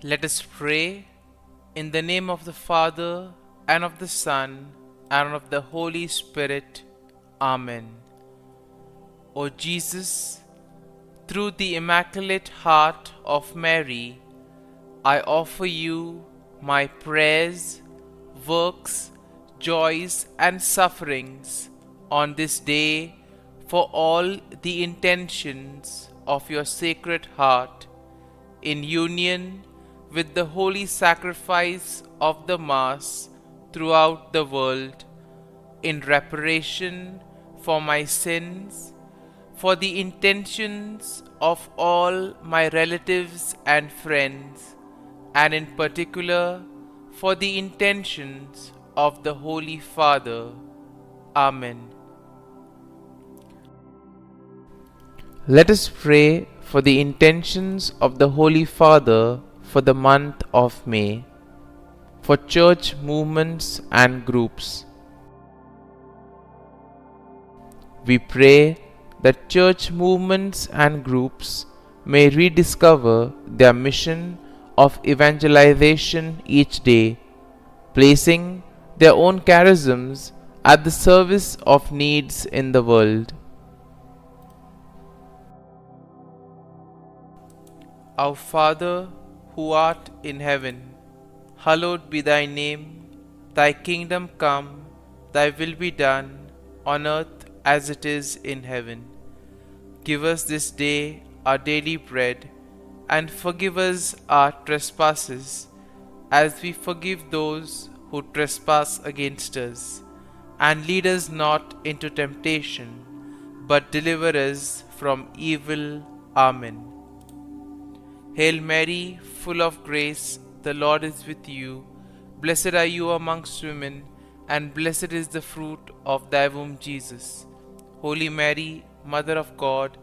Let us pray in the name of the Father, and of the Son, and of the Holy Spirit. Amen. O Jesus, through the Immaculate Heart of Mary, I offer you my prayers, works, joys, and sufferings on this day for all the intentions of your Sacred Heart, in union with the holy sacrifice of the Mass throughout the world, in reparation for my sins, for the intentions of all my relatives and friends, and in particular for the intentions of the Holy Father. Amen. Let us pray for the intentions of the Holy Father for the month of May, for church movements and groups. We pray that church movements and groups may rediscover their mission of evangelization each day, placing their own charisms at the service of needs in the world. Our Father, who art in heaven, hallowed be thy name. Thy kingdom come, thy will be done, on earth as it is in heaven. Give us this day our daily bread, and forgive us our trespasses, as we forgive those who trespass against us. And lead us not into temptation, but deliver us from evil. Amen. Hail Mary, full of grace, the Lord is with you. Blessed are you amongst women, and blessed is the fruit of thy womb, Jesus. Holy Mary, Mother of God,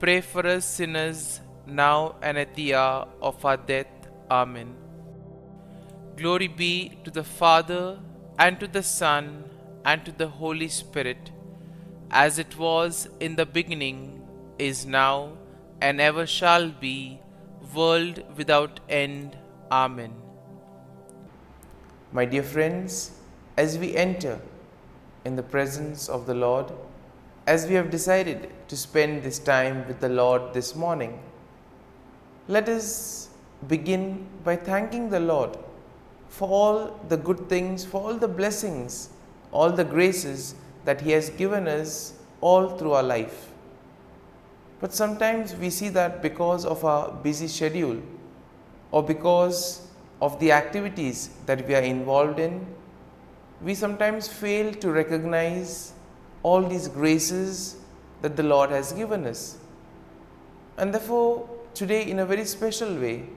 pray for us sinners, now and at the hour of our death. Amen. Glory be to the Father, and to the Son, and to the Holy Spirit, as it was in the beginning, is now, and ever shall be, world without end. Amen. My dear friends, as we enter in the presence of the Lord, as we have decided to spend this time with the Lord this morning, let us begin by thanking the Lord for all the good things, for all the blessings, all the graces that He has given us all through our life. But sometimes we see that because of our busy schedule, or because of the activities that we are involved in, we sometimes fail to recognize all these graces that the Lord has given us. And therefore, today in a very special way,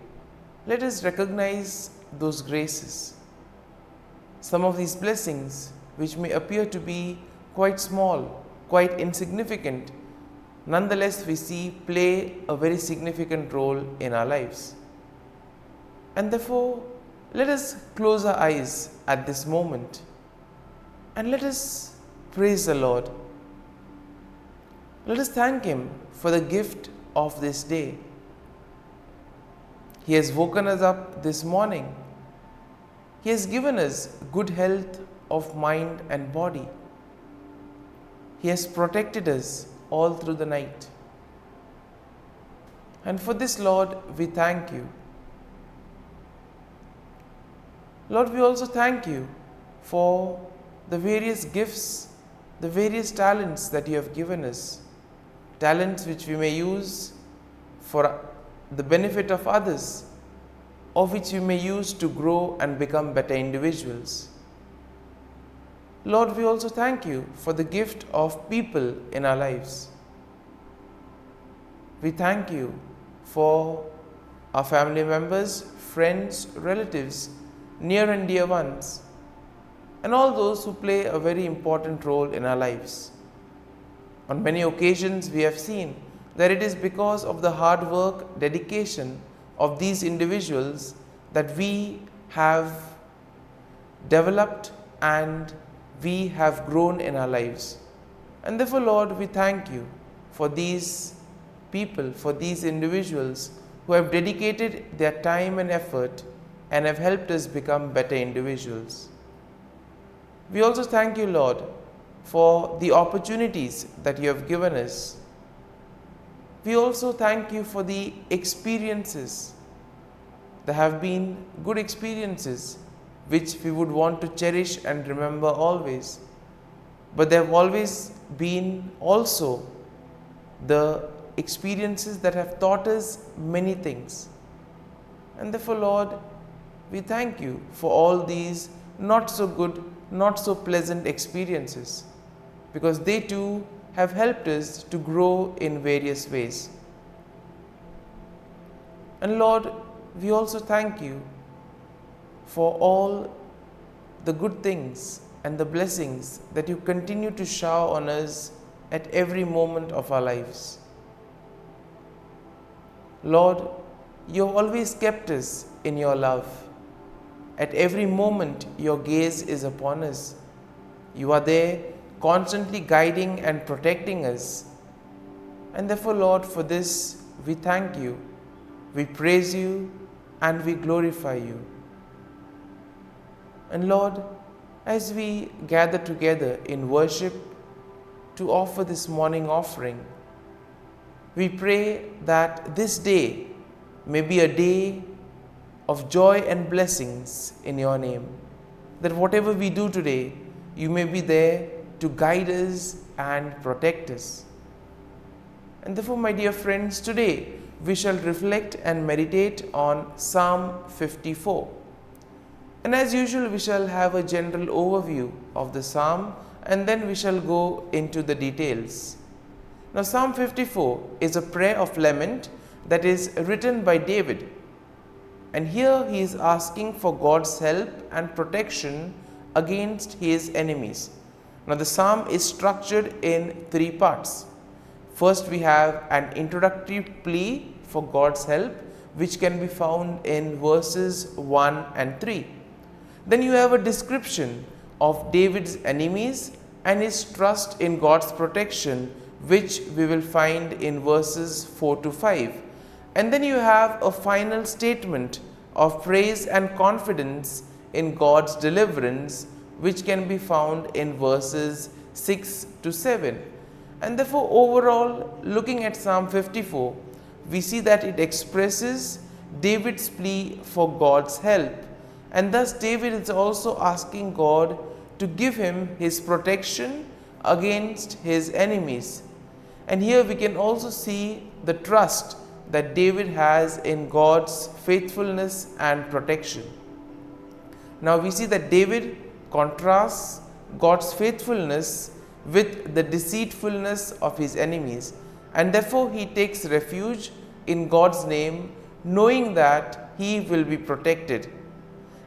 let us recognize those graces. Some of these blessings, which may appear to be quite small, quite insignificant, nonetheless we see play a very significant role in our lives. And therefore, let us close our eyes at this moment and let us praise the Lord. Let us thank Him for the gift of this day. He has woken us up this morning. He has given us good health of mind and body. He has protected us all through the night. And for this, Lord, we thank you. Lord, we also thank you for the various gifts, the various talents that you have given us. Talents which we may use for the benefit of others, or which we may use to grow and become better individuals. Lord, we also thank you for the gift of people in our lives. We thank you for our family members, friends, relatives, near and dear ones, and all those who play a very important role in our lives. On many occasions, we have seen that it is because of the hard work, dedication of these individuals that we have developed and we have grown in our lives. And therefore, Lord, we thank you for these people, for these individuals who have dedicated their time and effort and have helped us become better individuals. We also thank you, Lord, for the opportunities that you have given us. We also thank you for the experiences. There have been good experiences which we would want to cherish and remember always. But there have always been also the experiences that have taught us many things. And therefore, Lord, we thank you for all these not so good, not so pleasant experiences, because they too have helped us to grow in various ways. And Lord, we also thank you for all the good things and the blessings that you continue to shower on us at every moment of our lives. Lord, you have always kept us in your love. At every moment, your gaze is upon us. You are there, constantly guiding and protecting us. And therefore, Lord, for this we thank you, we praise you, and we glorify you. And Lord, as we gather together in worship to offer this morning offering, we pray that this day may be a day of joy and blessings in your name. That whatever we do today, you may be there to guide us and protect us. And therefore, my dear friends, today we shall reflect and meditate on Psalm 54. And as usual, we shall have a general overview of the psalm, and then we shall go into the details. Now, Psalm 54 is a prayer of lament that is written by David. And here he is asking for God's help and protection against his enemies. Now, the psalm is structured in three parts. First, we have an introductory plea for God's help, which can be found in verses 1 and 3. Then you have a description of David's enemies and his trust in God's protection, which we will find in verses 4 to 5. And then you have a final statement of praise and confidence in God's deliverance, which can be found in verses 6 to 7. And therefore, overall, looking at Psalm 54, we see that it expresses David's plea for God's help. And thus David is also asking God to give him his protection against his enemies. And here we can also see the trust that David has in God's faithfulness and protection. Now we see that David contrasts God's faithfulness with the deceitfulness of his enemies, and therefore he takes refuge in God's name, knowing that he will be protected.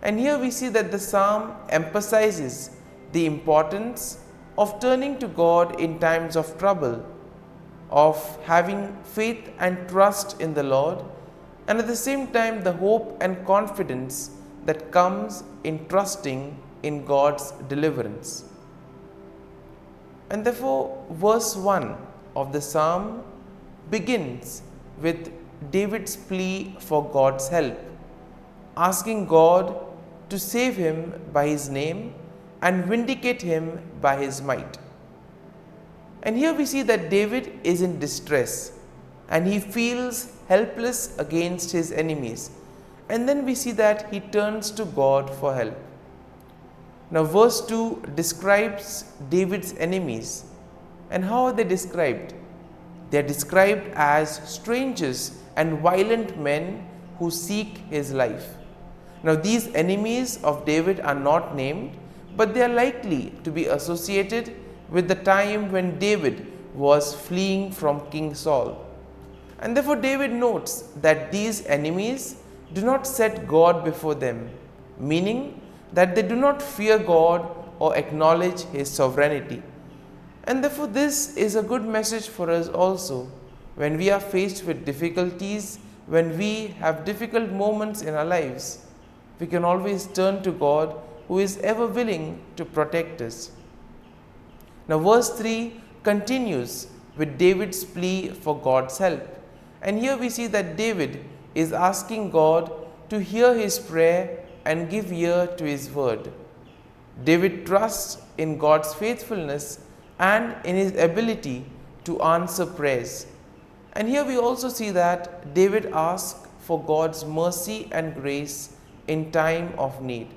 And here we see that the psalm emphasizes the importance of turning to God in times of trouble, of having faith and trust in the Lord, and at the same time the hope and confidence that comes in trusting in God's deliverance. And therefore, verse 1 of the psalm begins with David's plea for God's help, asking God to save him by his name and vindicate him by his might. And here we see that David is in distress and he feels helpless against his enemies. And then we see that he turns to God for help. Now, verse 2 describes David's enemies. And how are they described? They are described as strangers and violent men who seek his life. Now, these enemies of David are not named, but they are likely to be associated with the time when David was fleeing from King Saul. And therefore, David notes that these enemies do not set God before them, meaning that they do not fear God or acknowledge his sovereignty. And therefore, this is a good message for us also when we are faced with difficulties, when we have difficult moments in our lives. We can always turn to God, who is ever willing to protect us. Now, verse 3 continues with David's plea for God's help. And here we see that David is asking God to hear his prayer and give ear to his word. David trusts in God's faithfulness and in his ability to answer prayers. And here we also see that David asks for God's mercy and grace in time of need.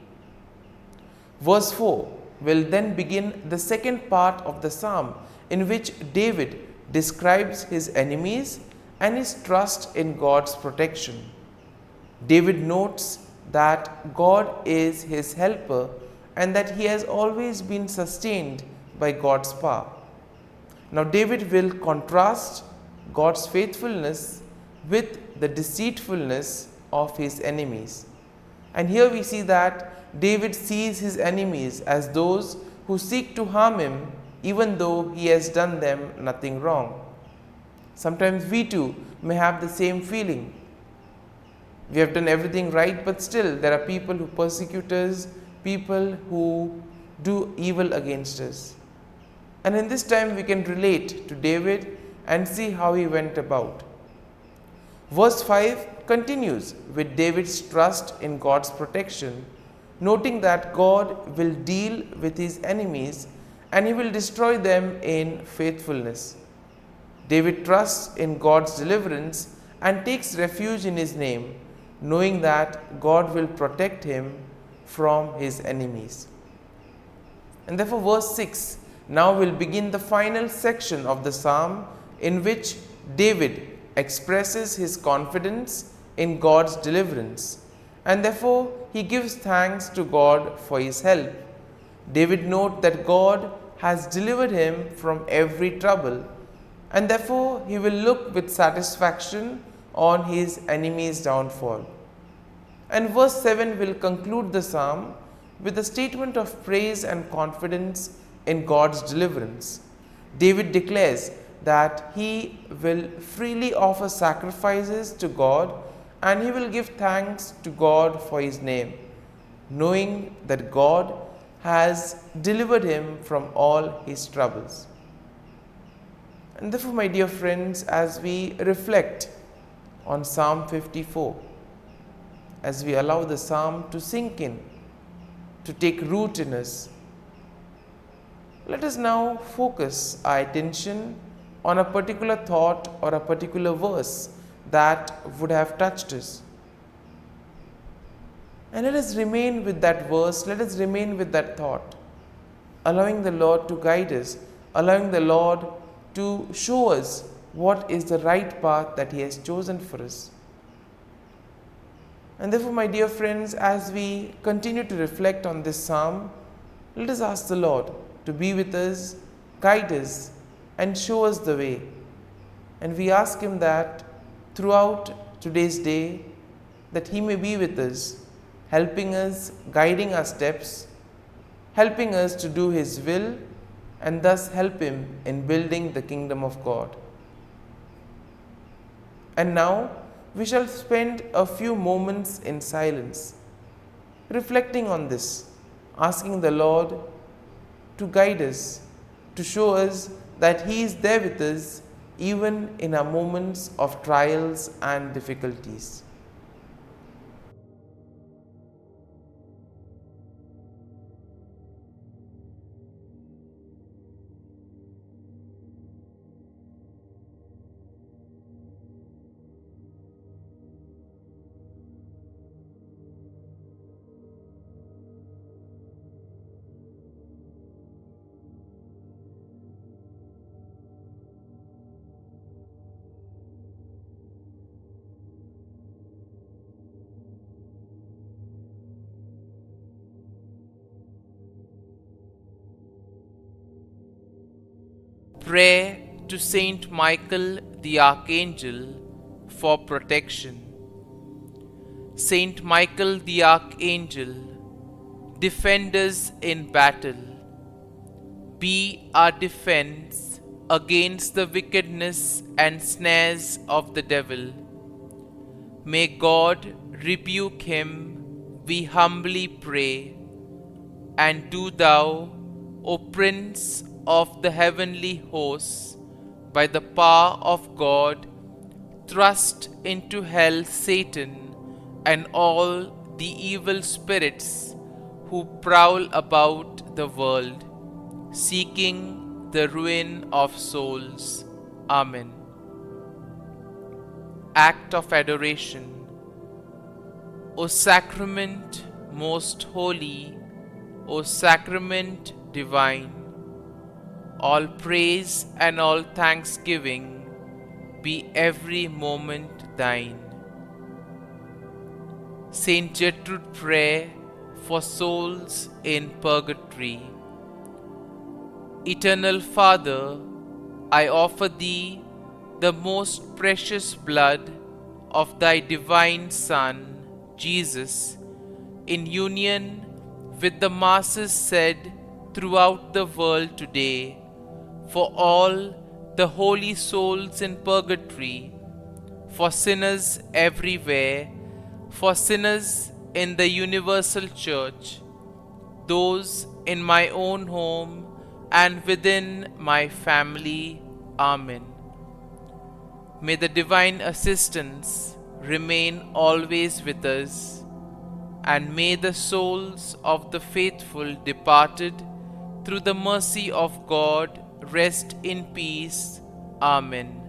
Verse 4 will then begin the second part of the psalm, in which David describes his enemies and his trust in God's protection. David notes that God is his helper and that he has always been sustained by God's power. Now David will contrast God's faithfulness with the deceitfulness of his enemies. And here we see that David sees his enemies as those who seek to harm him even though he has done them nothing wrong. Sometimes we too may have the same feeling. We have done everything right, but still there are people who persecute us, people who do evil against us. And in this time we can relate to David and see how he went about. Verse 5 continues with David's trust in God's protection, noting that God will deal with his enemies and he will destroy them in faithfulness. David trusts in God's deliverance and takes refuge in his name, knowing that God will protect him from his enemies. And therefore verse 6 now will begin the final section of the psalm, in which David expresses his confidence in God's deliverance, and therefore he gives thanks to God for his help. David notes that God has delivered him from every trouble, and therefore he will look with satisfaction on his enemy's downfall. And verse 7 will conclude the psalm with a statement of praise and confidence in God's deliverance. David declares that he will freely offer sacrifices to God and he will give thanks to God for his name, knowing that God has delivered him from all his troubles. And therefore, my dear friends, as we reflect on Psalm 54, as we allow the psalm to sink in, to take root in us, let us now focus our attention on a particular thought or a particular verse that would have touched us. And let us remain with that verse, let us remain with that thought, allowing the Lord to guide us, allowing the Lord to show us what is the right path that He has chosen for us. And therefore, my dear friends, as we continue to reflect on this psalm, let us ask the Lord to be with us, guide us, and show us the way. And we ask Him that throughout today's day, that He may be with us, helping us, guiding our steps, helping us to do His will, and thus help Him in building the kingdom of God. And now, we shall spend a few moments in silence, reflecting on this, asking the Lord to guide us, to show us that He is there with us even in our moments of trials and difficulties. Prayer to Saint Michael the Archangel for protection. Saint Michael the Archangel, defend us in battle. Be our defense against the wickedness and snares of the devil. May God rebuke him, we humbly pray. And do thou, O Prince of the heavenly hosts, by the power of God, Thrust into hell Satan and all the evil spirits who prowl about the world, seeking the ruin of souls. Amen. Act of Adoration. O Sacrament most holy, O Sacrament divine, all praise and all thanksgiving be every moment thine. Saint Gertrude Prayer for souls in purgatory. Eternal Father, I offer Thee the most precious blood of Thy divine Son, Jesus, in union with the masses said throughout the world today, for all the holy souls in purgatory, for sinners everywhere, for sinners in the universal church, those in my own home and within my family. Amen. May the divine assistance remain always with us, and may the souls of the faithful departed through the mercy of God rest in peace. Amen.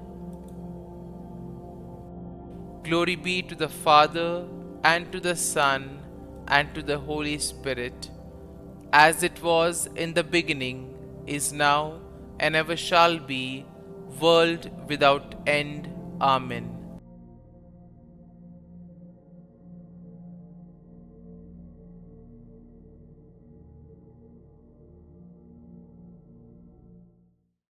Glory be to the Father, and to the Son, and to the Holy Spirit, as it was in the beginning, is now, and ever shall be, world without end. Amen.